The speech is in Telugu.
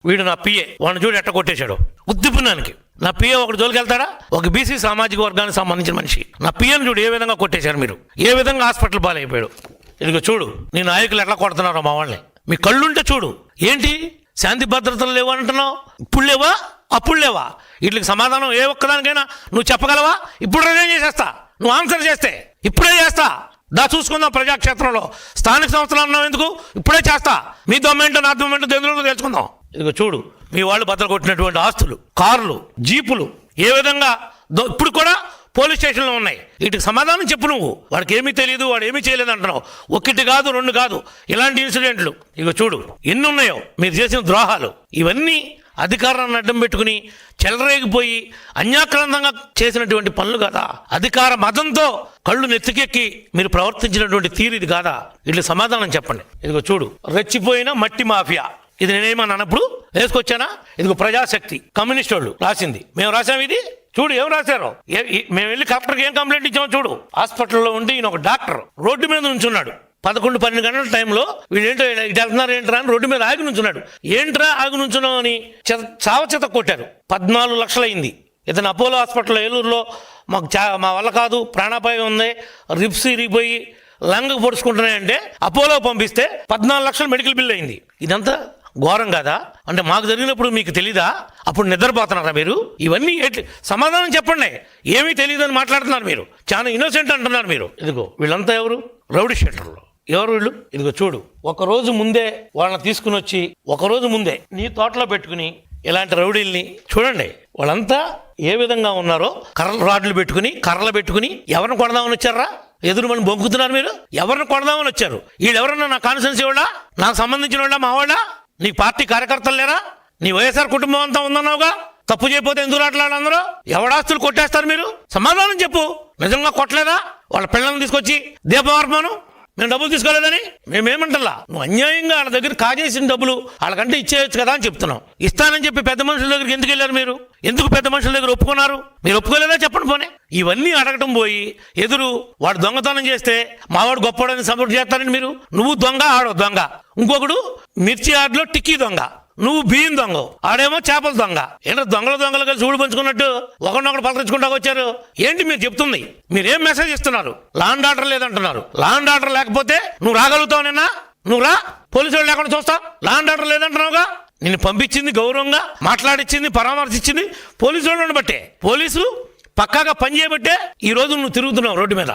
వీడు నా పిఏ, వాడిని చూడు ఎట్ట కొట్టేశాడు ఉద్దిపున్నానికి. నా పిఏ ఒకటి జోలికి వెళ్తాడా? ఒక బీసీ సామాజిక వర్గానికి సంబంధించిన మనిషి. నా పిఏని చూడు ఏ విధంగా కొట్టేశారు మీరు, ఏ విధంగా హాస్పిటల్ పాలైపోయాడు. ఇదిగో చూడు నీ నాయకులు ఎట్లా కొడుతున్నారో మా వాళ్ళని. మీ కళ్ళుంటే చూడు. ఏంటి శాంతి భద్రతలు లేవు అంటున్నావు? ఇప్పుడు లేవా అప్పుడు లేవా? వీటికి సమాధానం ఏ ఒక్కదానికైనా నువ్వు చెప్పగలవా? ఇప్పుడు రిజైన్ చేసేస్తా నువ్వు ఆన్సర్ చేస్తే. ఇప్పుడే చేస్తా, దా చూసుకుందాం ప్రజాక్షేత్రంలో. స్థానిక సంస్థలు అన్నావు ఎందుకు? ఇప్పుడే చేస్తా. మీ దొమ్మేంటో నా దొమ్మేంటో ఎందులో తెలుసుకుందాం. ఇదిగో చూడు మీ వాళ్ళు బద్దలు కొట్టినటువంటి ఆస్తులు, కార్లు, జీపులు ఏ విధంగా ఇప్పుడు కూడా పోలీస్ స్టేషన్లో ఉన్నాయి. వీటికి సమాధానం చెప్పు నువ్వు. వాడికి ఏమీ తెలియదు, వాడు ఏమీ చేయలేదు అంటున్నావు. ఒకటి కాదు రెండు కాదు ఇలాంటి ఇన్సిడెంట్లు ఇగో చూడు ఎన్ని ఉన్నాయో మీరు చేసిన ద్రోహాలు. ఇవన్నీ అధికారాన్ని అడ్డం పెట్టుకుని చెలరేగిపోయి అన్యాక్రాంతంగా చేసినటువంటి పనులు కదా. అధికార మతంతో కళ్ళు నెత్తికెక్కి మీరు ప్రవర్తించినటువంటి తీరు ఇది కాదా? వీటికి సమాధానం చెప్పండి. ఇదిగో చూడు రెచ్చిపోయిన మట్టి మాఫియా. ఇది నేనేమన్నా అన్నప్పుడు వేసుకొచ్చానా? ఇదిగో ప్రజాశక్తి కమ్యూనిస్ట్ వాళ్ళు రాసింది, మేము రాసాం. ఇది చూడు ఏం రాశారో. మేము వెళ్ళి కలెక్టర్కి ఏం కంప్లైంట్ ఇచ్చామో చూడు. హాస్పిటల్లో ఉండి ఈయన ఒక డాక్టర్ రోడ్డు మీద నుంచున్నాడు. 11-12 గంటల టైంలో వీళ్ళు ఏంటో ఇటు వెళ్తున్నారు ఏంట్రా అని రోడ్డు మీద ఆగి నుంచున్నాడు. ఏంట్రా ఆగి నుంచున్నావు అని చావచేత కొట్టారు. 14 లక్షలు అయింది. ఇతను అపోలో హాస్పిటల్లో ఏలూరులో మాకు మా వల్ల కాదు, ప్రాణాపాయం ఉంది, రిప్స్ ఇరిగిపోయి లంగ్ పొడుచుకుంటున్నాయంటే అపోలో పంపిస్తే 14 లక్షలు మెడికల్ బిల్ అయింది. ఇదంతా ఘోరం కాదా? అంటే మాకు జరిగినప్పుడు మీకు తెలీదా? అప్పుడు నిద్రపోతున్నారా మీరు? ఇవన్నీ సమాధానం చెప్పండి. ఏమీ తెలియదని మాట్లాడుతున్నారు మీరు. చాలా ఇన్నోసెంట్ అంటున్నారు మీరు. ఇదిగో వీళ్ళంతా ఎవరు? రౌడీ షీటర్లు. ఎవరు వీళ్ళు? ఇదిగో చూడు ఒకరోజు ముందే వాళ్ళని తీసుకుని వచ్చి ఒకరోజు ముందే నీ తోటలో పెట్టుకుని ఇలాంటి రౌడీల్ని చూడండి. వాళ్ళంతా ఏ విధంగా ఉన్నారో రాడ్లు పెట్టుకుని కర్రలు పెట్టుకుని ఎవరిని కొడదామని వచ్చారా? ఎదురు మనం బొంకుతున్నారు మీరు. ఎవరిని కొడదామని వచ్చారు? వీళ్ళు ఎవరన్నా నా కాన్స్టిట్యున్సీ వాళ్ళ, నాకు సంబంధించిన వాళ్ళ, మా వాళ్ళ? నీ పార్టీ కార్యకర్తలు లేరా? నీ వైఎస్ఆర్ కుటుంబం అంతా ఉందన్నావుగా. తప్పు చేయకపోతే ఎందుకు ఆటలాడు అందరూ? ఎవడాస్తులు కొట్టేస్తారు మీరు? సమాధానం చెప్పు. నిజంగా కొట్టలేదా? వాళ్ళ పిల్లల్ని తీసుకొచ్చి దీపవర్మను మేము డబ్బులు తీసుకోలేదని మేమేమంటలా. నువ్వు అన్యాయంగా వాళ్ళ దగ్గర కాజేసిన డబ్బులు వాళ్ళకంటే ఇచ్చేయచ్చు కదా అని చెప్తున్నావు. ఇస్తానని చెప్పి పెద్ద మనుషుల దగ్గరికి ఎందుకు వెళ్ళారు మీరు? ఎందుకు పెద్ద మనుషుల దగ్గర ఒప్పుకున్నారు? మీరు ఒప్పుకోలేదా చెప్పండి పోనీ. ఇవన్నీ అడగటం పోయి ఎదురు వాడు దొంగతనం చేస్తే మావాడు గొప్పవాడని సపోర్ట్ చేస్తారని మీరు. నువ్వు దొంగ, ఆడో దొంగ. ఇంకొకడు మిర్చి ఆటలో టిక్కీ దొంగ, నువ్వు బియ్యం దొంగ, ఆడేమో చేపల దొంగ. ఏంటో దొంగలు కలిసి ఊడు పంచుకున్నట్టు ఒకరినొకరు పలకరించుకుంటా వచ్చారు. ఏంటి మీరు చెప్తుంది? మీరేం మెసేజ్ ఇస్తున్నారు? లా అండ్ ఆర్డర్ లేదంటున్నారు. లా అండ్ ఆర్డర్ లేకపోతే నువ్వు రాగలుగుతావు నిన్న? నువ్వు రా, పోలీసు వాళ్ళు లేకుండా చూస్తా. లా అండ్ ఆర్డర్ లేదంటున్నావుగా. నిన్ను పంపించింది గౌరవంగా మాట్లాడిచ్చింది పరామర్శించింది పోలీసు వాళ్ళని బట్టే. పోలీసు పక్కాగా పని చేయబట్టే ఈ రోజు నువ్వు తిరుగుతున్నావు రోడ్డు మీద.